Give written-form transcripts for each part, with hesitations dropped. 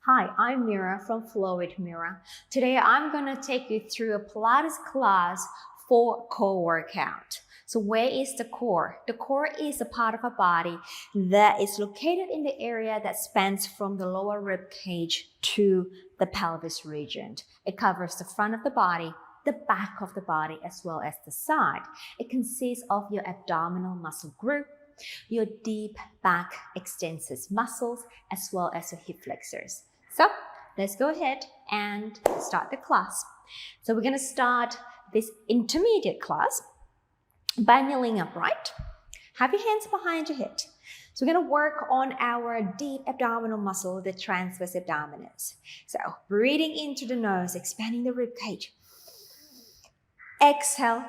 Hi, I'm Mira from Flow with Mira. Today I'm going to take you through a Pilates class for core workout. So where is the core? The core is a part of our body that is located in the area that spans from the lower rib cage to the pelvis region. It covers the front of the body, the back of the body, as well as the side. It consists of your abdominal muscle group, your deep back extensors muscles, as well as your hip flexors. So let's go ahead and start the class. So we're going to start this intermediate class by kneeling upright. Have your hands behind your head. So we're going to work on our deep abdominal muscle, the transverse abdominis. So breathing into the nose, expanding the rib cage. Exhale,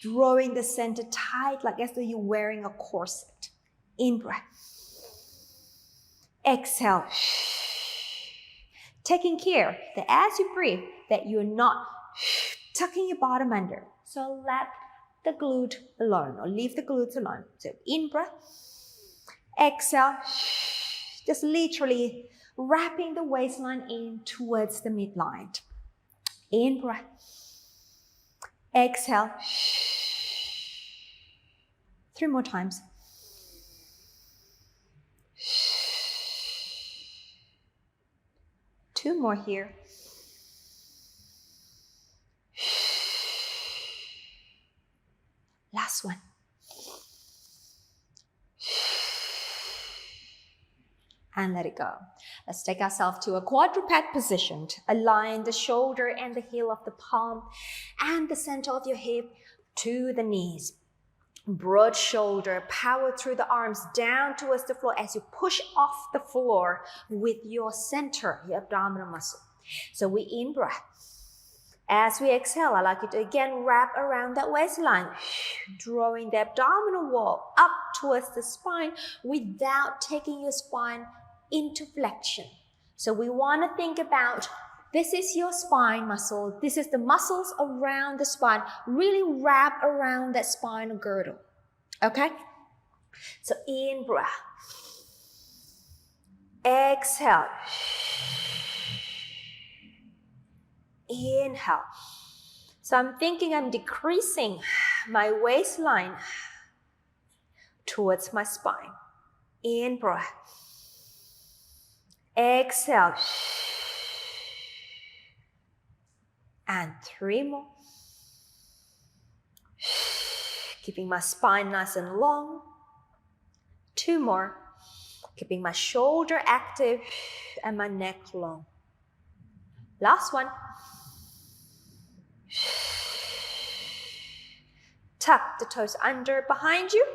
drawing the center tight like as though you're wearing a corset. In breath. Exhale. Taking care that as you breathe, that you're not tucking your bottom under. So let the glute alone or leave the glutes alone. So in breath. Exhale. Just literally wrapping the waistline in towards the midline. In breath. Exhale. 3 more times. Two more here. Last one. And let it go. Let's take ourselves to a quadruped position. Align the shoulder and the heel of the palm and the center of your hip to the knees. Broad shoulder, power through the arms down towards the floor as you push off the floor with your center, your abdominal muscle. So we in breath. As we exhale, I'd like you to again wrap around that waistline, drawing the abdominal wall up towards the spine without taking your spine into flexion. So we want to think about this is your spine muscle. This is the muscles around the spine. Really wrap around that spinal girdle. Okay? So in breath. Exhale. Inhale. So I'm thinking I'm decreasing my waistline towards my spine. In breath. Exhale. And 3 more. Keeping my spine nice and long. 2 more. Keeping my shoulder active and my neck long. Last one. Tuck the toes under behind you.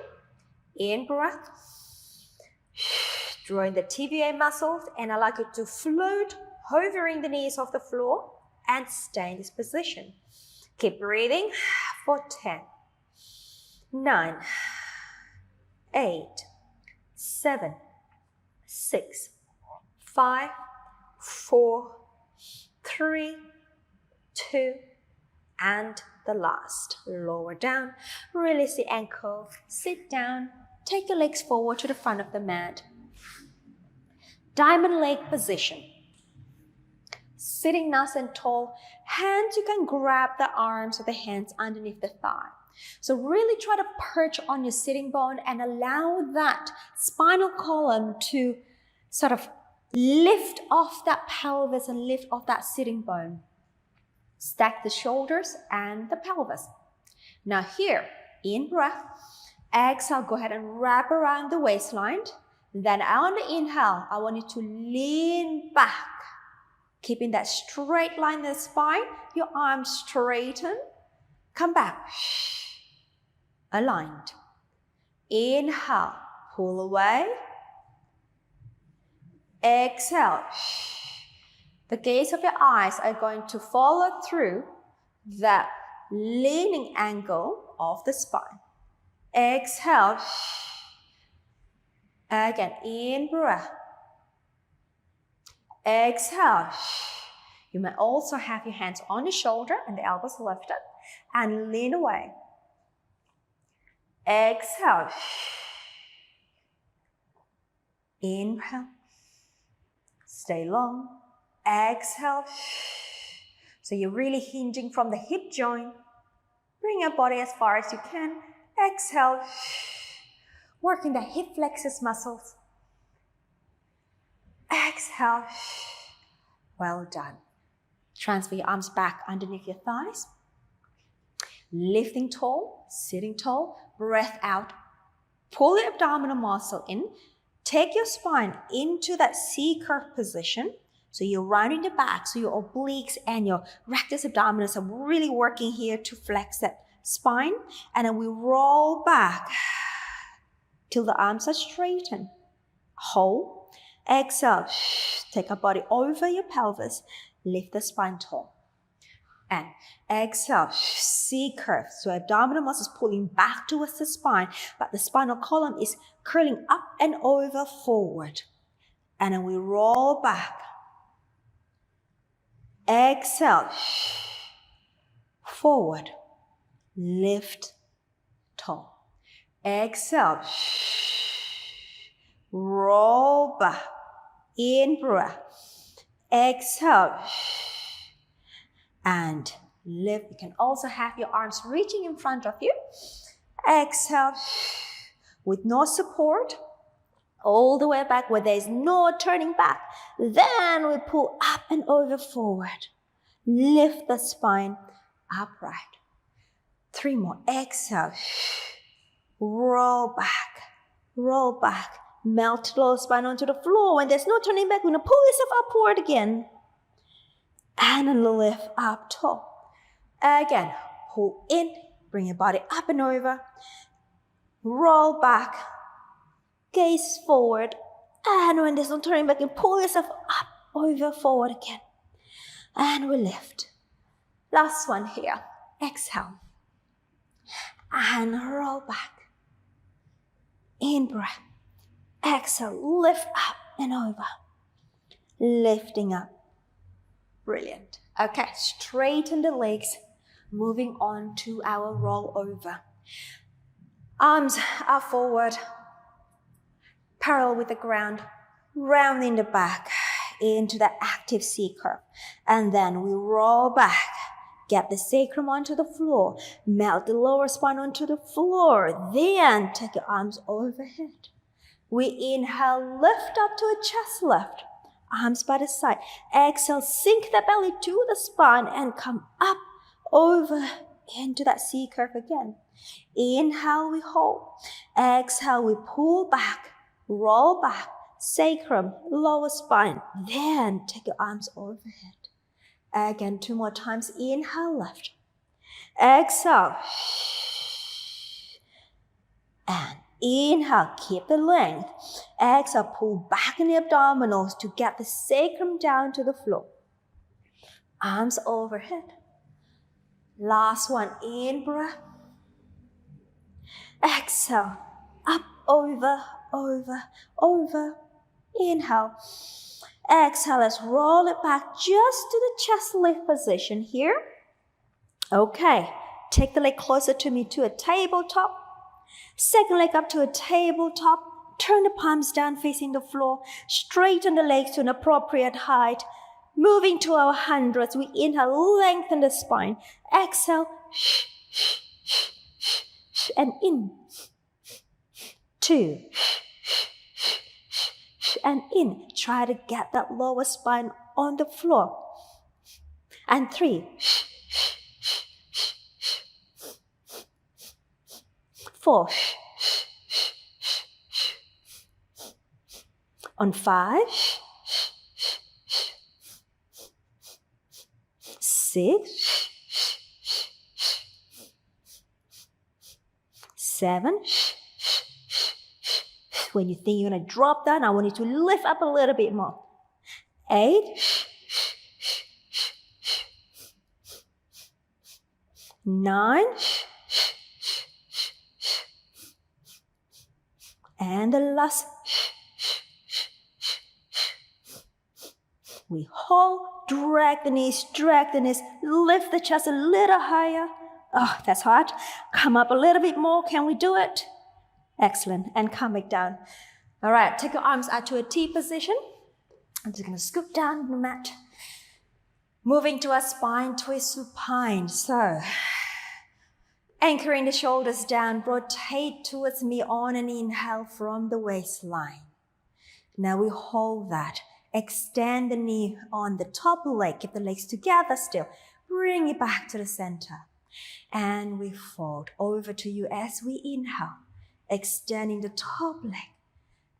In breath. Drawing the TVA muscles, and I like you to float, hovering the knees off the floor and stay in this position. Keep breathing for 10, 9, 8, 7, 6, 5, 4, 3, 2, and the last. Lower down, release the ankle, sit down, take your legs forward to the front of the mat. Diamond leg position. Sitting nice and tall, hands you can grab the arms or the hands underneath the thigh. So really try to perch on your sitting bone and allow that spinal column to sort of lift off that pelvis and lift off that sitting bone. Stack the shoulders and the pelvis. Now here, in breath, exhale, go ahead and wrap around the waistline. Then on the inhale, I want you to lean back, keeping that straight line in the spine, your arms straighten, come back, aligned. Inhale, pull away. Exhale. The gaze of your eyes are going to follow through that leaning angle of the spine. Exhale. Again, in breath. Exhale. You may also have your hands on your shoulder and the elbows lifted and lean away. Exhale. Inhale. Stay long. Exhale. So you're really hinging from the hip joint. Bring your body as far as you can. Exhale. Working the hip flexors muscles. Exhale. Well done. Transfer your arms back underneath your thighs. Lifting tall, sitting tall. Breath out. Pull the abdominal muscle in. Take your spine into that C-curve position. So you're rounding the back, so your obliques and your rectus abdominis are really working here to flex that spine. And then we roll back till the arms are straightened. Hold. Exhale. Take our body over your pelvis. Lift the spine tall. And exhale, C-curve. So abdominal muscles pulling back towards the spine, but the spinal column is curling up and over forward. And then we roll back. Exhale, forward, lift, tall. Exhale, roll back, in breath. Exhale, and lift. You can also have your arms reaching in front of you. Exhale, with no support, all the way back where there's no turning back. Then we pull up and over forward. Lift the spine upright. 3 more. Exhale. Roll back. Melt the lower spine onto the floor. When there's no turning back, we're going to pull yourself upward again. And then lift up tall. Again, pull in. Bring your body up and over. Roll back. Gaze forward. And when there's no turning back, you pull yourself up, over, forward again. And we lift. Last one here. Exhale. And roll back. In breath. Exhale. Lift up and over. Lifting up. Brilliant. Okay, straighten the legs. Moving on to our roll over. Arms are forward. Parallel with the ground, rounding the back into the active C-curve. And then we roll back, get the sacrum onto the floor, melt the lower spine onto the floor, then take your arms overhead. We inhale, lift up to a chest lift, arms by the side. Exhale, sink the belly to the spine and come up, over into that C-curve again. Inhale, we hold. Exhale, we pull back. Roll back, sacrum, lower spine. Then take your arms overhead. Again, 2 more times. Inhale, lift. Exhale. And inhale, keep the length. Exhale, pull back in the abdominals to get the sacrum down to the floor. Arms overhead. Last one, in breath. Exhale, up, over. Inhale. Exhale, let's roll it back just to the chest lift position here. Okay, take the leg closer to me to a tabletop. Second leg up to a tabletop. Turn the palms down facing the floor. Straighten the legs to an appropriate height. Moving to our hundreds, we inhale, lengthen the spine. Exhale, and in. 2, and in. Try to get that lower spine on the floor. And 3, 4, on 5, 6, 7. When you think you're going to drop down, I want you to lift up a little bit more. 8. 9. And the last. We hold, drag the knees, lift the chest a little higher. Oh, that's hard. Come up a little bit more. Can we do it? Excellent. And come back down. All right, take your arms out to a T position. I'm just going to scoop down the mat. Moving to a spine twist supine. So, anchoring the shoulders down, rotate towards me on an inhale from the waistline. Now we hold that. Extend the knee on the top leg. Keep the legs together still. Bring it back to the center. And we fold over to you as we inhale. Extending the top leg.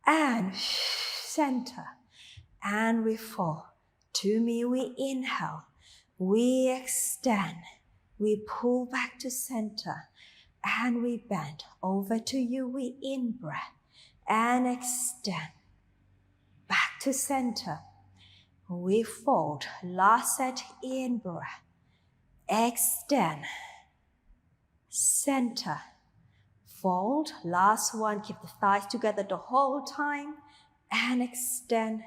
And center. And we fold. To me, we inhale. We extend. We pull back to center. And we bend. Over to you, we in-breath. And extend. Back to center. We fold. Last set, in-breath. Extend. Center. Fold. Last one. Keep the thighs together the whole time. And extend.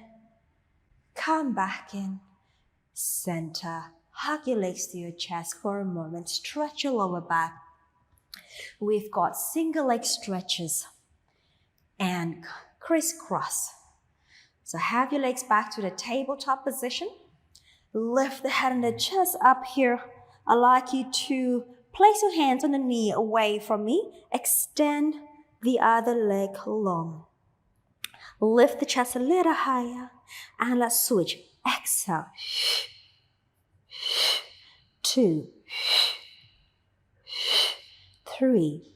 Come back in. Center. Hug your legs to your chest for a moment. Stretch your lower back. We've got single leg stretches and crisscross. So have your legs back to the tabletop position. Lift the head and the chest up here. I'd like you to place your hands on the knee away from me. Extend the other leg long. Lift the chest a little higher. And let's switch. Exhale. 2, 3,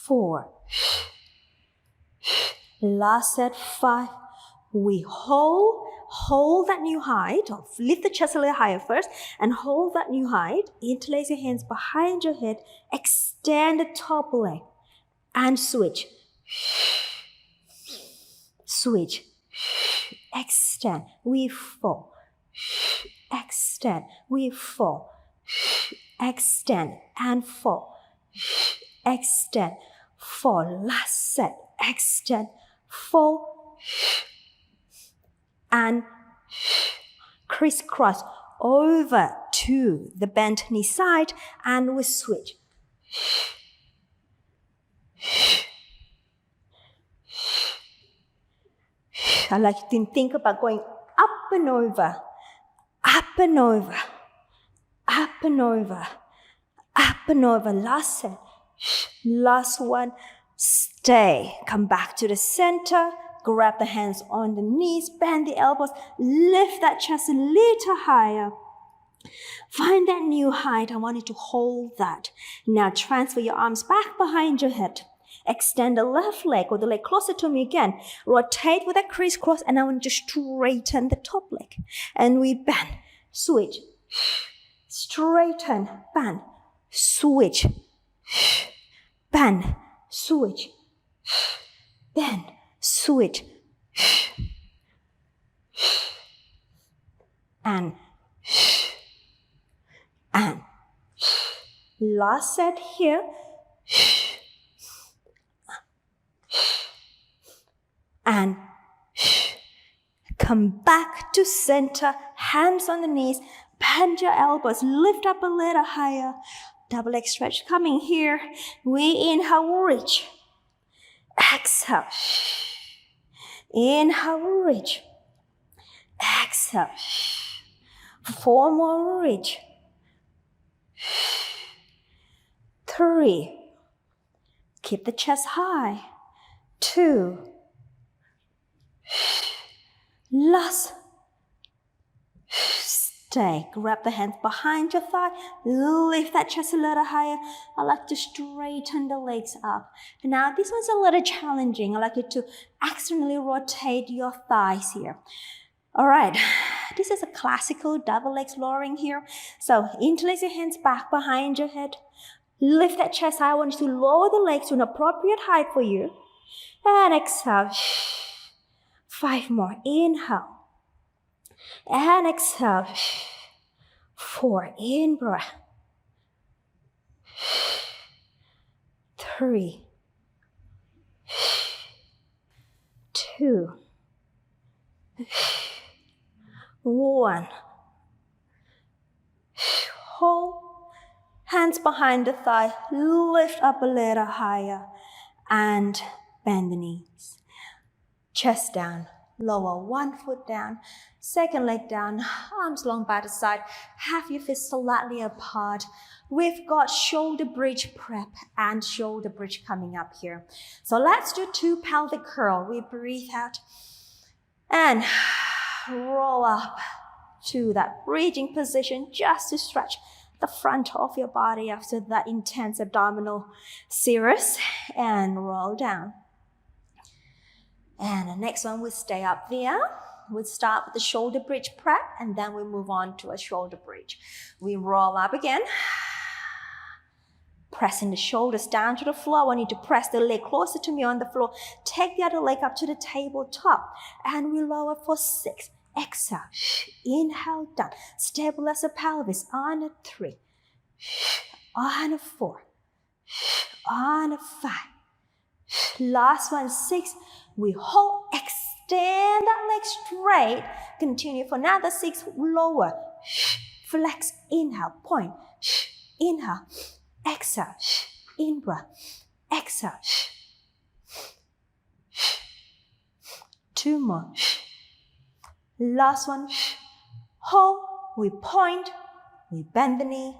4. Last set, 5. We hold that new height. Lift the chest a little higher first and hold that new height. Interlace your hands behind your head. Extend the top leg and switch. Switch. Extend. We fall. Extend. We fall. Extend and fall. Extend. Fall. Last set. Extend. Fall. And crisscross over to the bent knee side and we switch. I like you to think about going up and over, up and over, up and over, up and over. Last set, last one. Stay. Come back to the center. Grab the hands on the knees. Bend the elbows. Lift that chest a little higher. Find that new height. I want you to hold that. Now transfer your arms back behind your head. Extend the left leg or the leg closer to me again. Rotate with a crisscross and I want you to straighten the top leg. And we bend. Switch. Straighten. Bend. Switch. Bend. Switch. Bend. Switch. And last set here. And come back to center, hands on the knees, bend your elbows, lift up a little higher. Double leg stretch coming here. We inhale, reach. Exhale. Inhale, reach. Exhale. 4 more, reach. 3. Keep the chest high. 2. Last. Stay. Grab the hands behind your thigh. Lift that chest a little higher. I like to straighten the legs up. Now this one's a little challenging. I like you to externally rotate your thighs here. All right. This is a classical double legs lowering here. So interlace your hands back behind your head. Lift that chest high. I want you to lower the legs to an appropriate height for you. And exhale. 5 more. Inhale. And exhale. 4. In breath. 3. 2. 1. Hold. Hands behind the thigh. Lift up a little higher. And bend the knees. Chest down. lower, one foot down, second leg down, arms long by the side, have your feet slightly apart. We've got shoulder bridge prep and shoulder bridge coming up here. So let's do 2 pelvic curl. We breathe out and roll up to that bridging position just to stretch the front of your body after that intense abdominal series, and roll down. And the next one, we stay up there. We start with the shoulder bridge prep, and then we move on to a shoulder bridge. We roll up again, pressing the shoulders down to the floor. I need to press the leg closer to me on the floor. Take the other leg up to the tabletop, and we lower for 6. Exhale, inhale, down. Stabilize the pelvis on a 3, on a 4, on a 5. Last one, 6. We hold, extend that leg straight. Continue for another 6. Lower, flex, inhale, point, inhale, exhale, in-breath, exhale. 2 more. Last one, hold, we point, we bend the knee,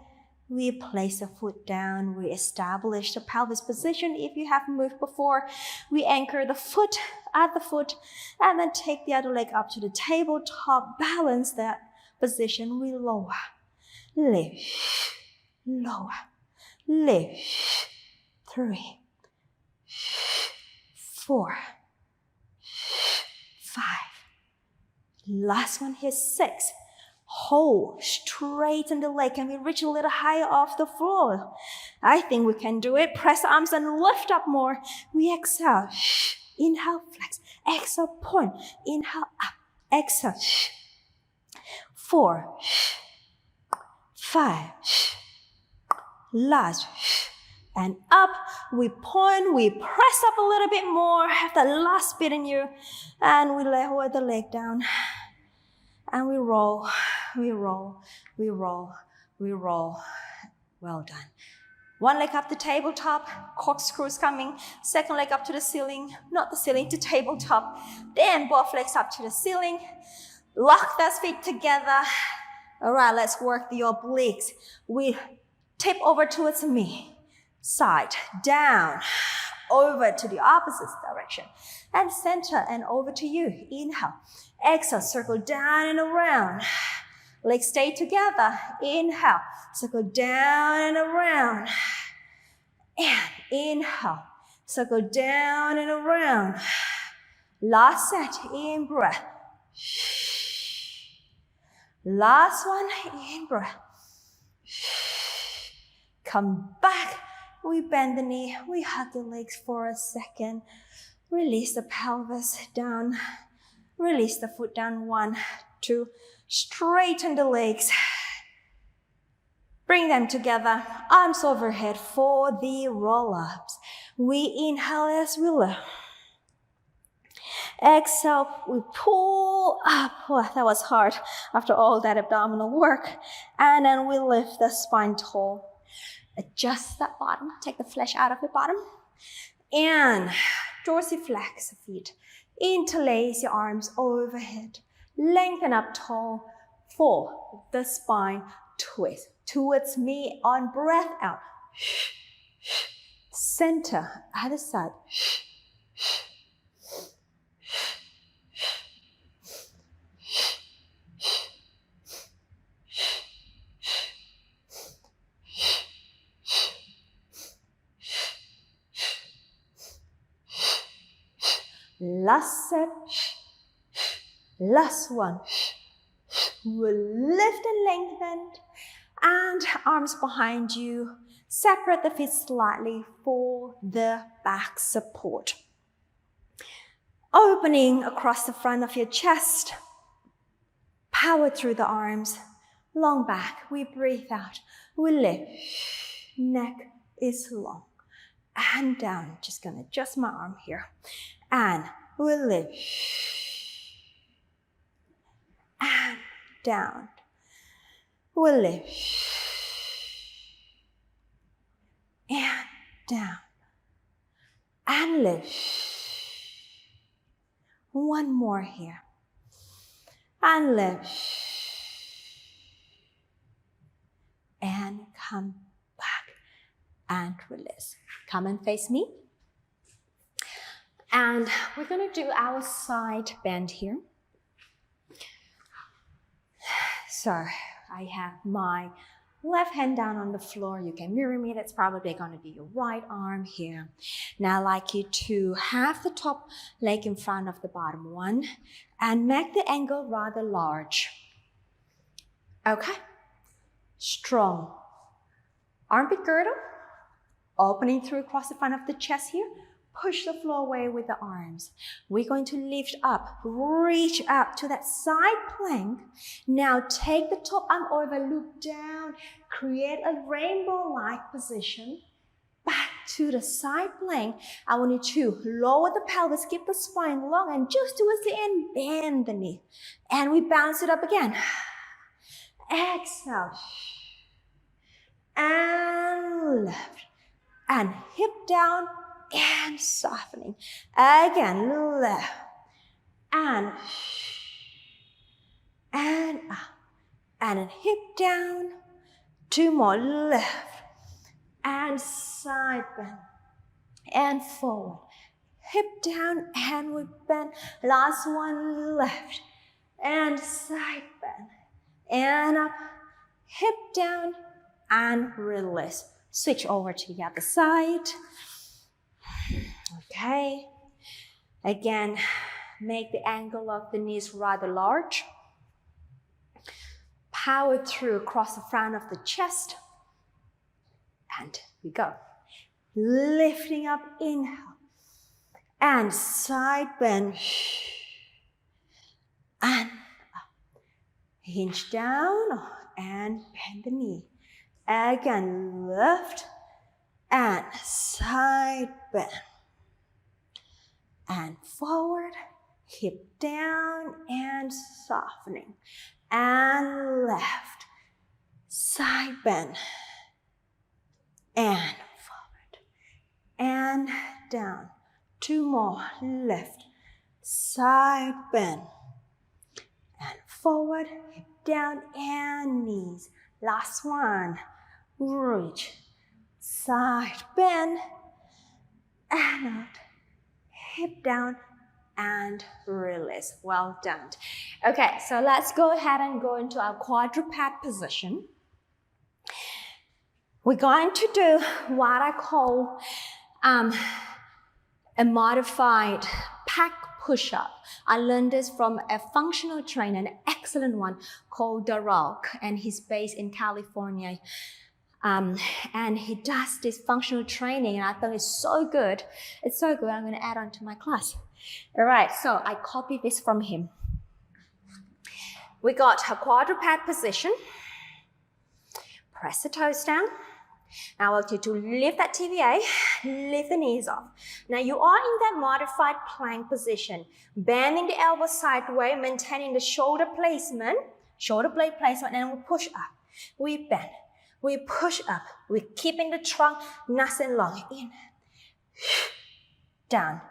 we place the foot down, we establish the pelvis position. If you have moved before, we anchor the foot at the foot, and then take the other leg up to the tabletop, balance that position. We lower, lift, lower, lift, 3, 4, 5. Last one here, 6. Hold, straighten the leg, and we reach a little higher off the floor. I think we can do it. Press the arms and lift up more. We exhale, inhale, flex, exhale, point, inhale, up, exhale, 4, 5, last, and up. We point, we press up a little bit more, have that last bit in you, and we lower the leg down. And we roll, we roll, we roll, we roll. Well done. One leg up the tabletop, corkscrews coming. Second leg up to the ceiling, not the ceiling, to tabletop. Then both legs up to the ceiling. Lock those feet together. All right, let's work the obliques. We tip over towards me. Side, down, over to the opposite direction. And center and over to you. Inhale. Exhale, circle down and around. Legs stay together. Inhale, circle down and around. And inhale, circle down and around. Last set, in breath. Last one, in breath. Come back. We bend the knee. We hug the legs for a second. Release the pelvis down. Release the foot down. 1, 2. Straighten the legs. Bring them together. Arms overhead for the roll-ups. We inhale as we lift. Exhale, we pull up. Oh, that was hard after all that abdominal work. And then we lift the spine tall. Adjust that bottom. Take the flesh out of the bottom. And dorsiflex the feet. Interlace your arms overhead. Lengthen up tall for the spine twist. Towards me on breath out. Center, other side. Last set. Last one. We'll lift and lengthen. And arms behind you. Separate the feet slightly for the back support. Opening across the front of your chest. Power through the arms. Long back. We breathe out. We lift. Neck is long. And down. Just gonna adjust my arm here. And we lift. And down. We lift. And down. And lift. One more here. And lift. And come back and release. Come and face me. And we're going to do our side bend here. So I have my left hand down on the floor. You can mirror me. That's probably going to be your right arm here. Now I'd like you to have the top leg in front of the bottom one and make the angle rather large. Okay. Strong. Armpit girdle. Opening through across the front of the chest here. Push the floor away with the arms. We're going to lift up, reach up to that side plank. Now take the top arm over, loop down, create a rainbow-like position. Back to the side plank. I want you to lower the pelvis, keep the spine long, and just towards the end, bend the knee. And we bounce it up again. Exhale. And lift. And hip down. And softening. Again, left. And up. And then hip down. Two more, left. And side bend. And forward. Hip down and we bend. Last one, left. And side bend. And up. Hip down and release. Switch over to the other side. Okay, again, make the angle of the knees rather large. Power through across the front of the chest. And we go. Lifting up, inhale. And side bend. And up. Hinge down and bend the knee. Again, lift. And side bend. And forward, hip down and softening. And left, side bend. And forward. And down. Two more, left, side bend. And forward, hip down and knees. Last one, reach. Side bend and out, hip down and release. Well done. Okay, so let's go ahead and go into our quadruped position. We're going to do what I call a modified pack push-up. I learned this from a functional trainer, an excellent one called Darrell, and he's based in California. And he does this functional training, and I thought it's so good. It's so good, I'm going to add on to my class. All right, so I copied this from him. We got a quadruped position. Press the toes down. Now I want you to lift that TVA, lift the knees off. Now you are in that modified plank position, bending the elbows sideways, maintaining the shoulder blade placement, and we push up. We bend. We push up. We're keeping the trunk nice and long. In, down,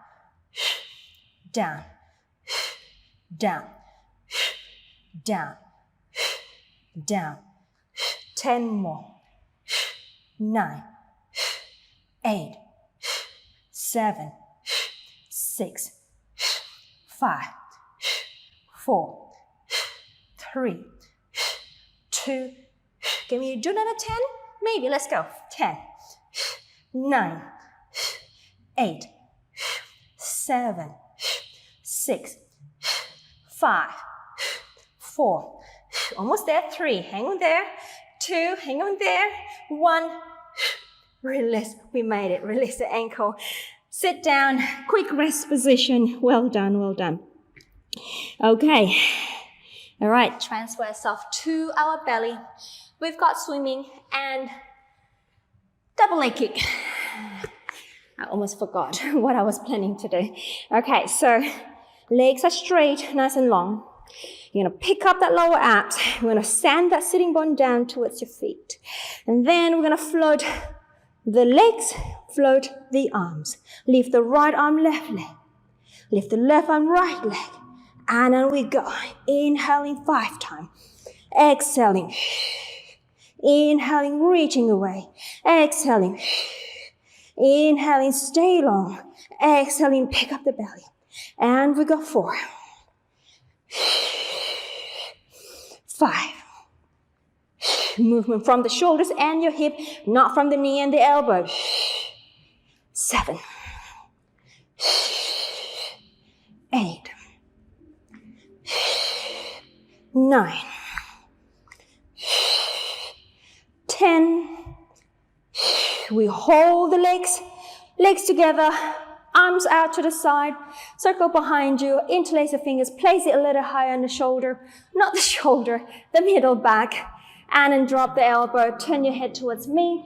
down, down, down, down. 10 more. 9, 8, 7, 6, 5, 4, 3, 2. Can we do another 10? Maybe, let's go. 10, 9, 8, 7, 6, 5, 4. Almost there. 3, hang on there. 2, hang on there. 1, release. We made it. Release the ankle. Sit down. Quick rest position. Well done, well done. Okay. All right, transfer yourself to our belly. We've got swimming and double leg kick. I almost forgot what I was planning to do. Okay, so legs are straight, nice and long. You're going to pick up that lower abs. We're going to sand that sitting bone down towards your feet. And then we're going to float the legs, float the arms. Lift the right arm, left leg. Lift the left and right leg. And then we go. Inhaling 5 times. Exhaling. Inhaling, reaching away. Exhaling. Inhaling, stay long. Exhaling, pick up the belly. And we go 4. 5. Movement from the shoulders and your hip, not from the knee and the elbow. 7. 8. 9. 10. We hold the legs together, arms out to the side, circle behind you, interlace the fingers, place it a little higher on the shoulder, not the shoulder, the middle back, and then drop the elbow, turn your head towards me,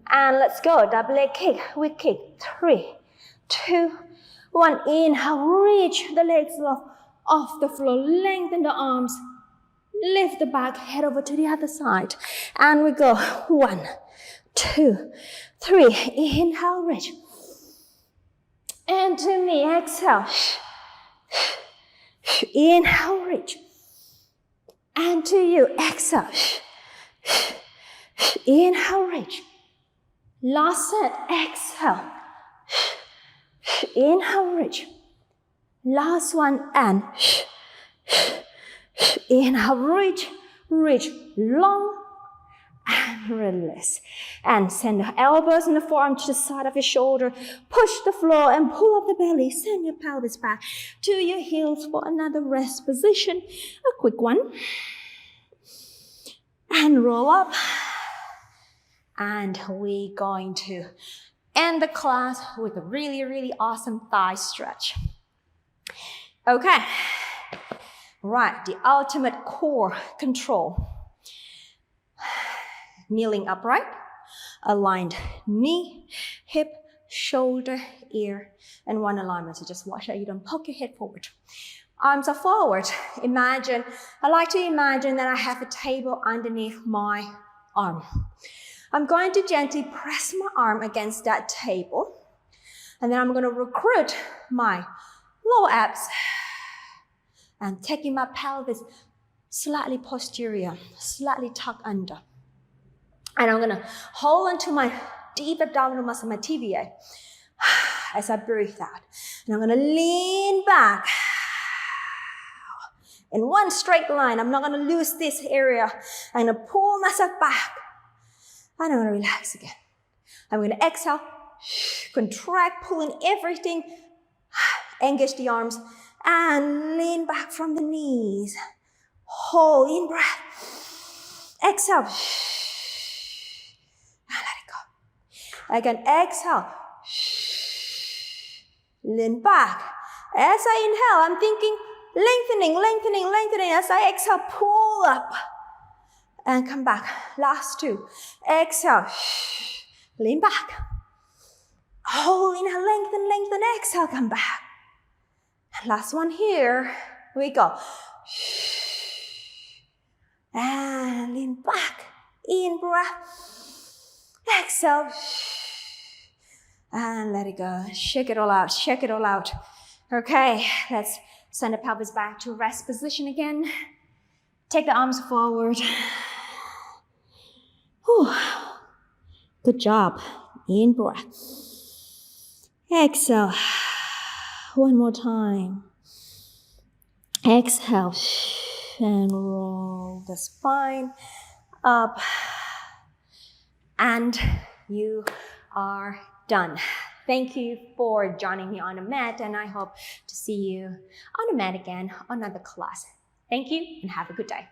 and let's go, double leg kick, we kick, 3, 2, 1, inhale, reach the legs off the floor, lengthen the arms, lift the back, head over to the other side, and we go, 1, 2, 3, inhale, reach, and to me, exhale, inhale, reach, and to you, exhale, inhale, reach, last set, exhale, inhale, reach, last one, and inhale, reach, long, and release. And send the elbows and the forearm to the side of your shoulder. Push the floor and pull up the belly. Send your pelvis back to your heels for another rest position. A quick one. And roll up. And we're going to end the class with a really, really awesome thigh stretch. Okay. Right, the ultimate core control. Kneeling upright, aligned knee, hip, shoulder, ear, and one alignment. So just watch that you don't poke your head forward. Arms are forward. I like to imagine that I have a table underneath my arm. I'm going to gently press my arm against that table. And then I'm going to recruit my lower abs and taking my pelvis slightly posterior, slightly tucked under. And I'm gonna hold onto my deep abdominal muscle, my TVA, as I breathe out. And I'm gonna lean back in one straight line. I'm not gonna lose this area. I'm gonna pull myself back. And I'm gonna relax again. I'm gonna exhale, contract, pulling everything, engage the arms, and lean back from the knees. Hold in breath. Exhale. Again, exhale. Lean back. As I inhale, I'm thinking lengthening. As I exhale, pull up. And come back. Last 2. Exhale. Lean back. Hold, inhale, lengthen. Exhale, come back. And last one here. We go. And lean back. In breath. Exhale. And let it go. Shake it all out. Okay, let's send the pelvis back to rest position again. Take the arms forward. Whew. Good job. In breath. Exhale. One more time. Exhale. And roll the spine up. And you are done. Thank you for joining me on the mat, and I hope to see you on the mat again on another class. Thank you and have a good day.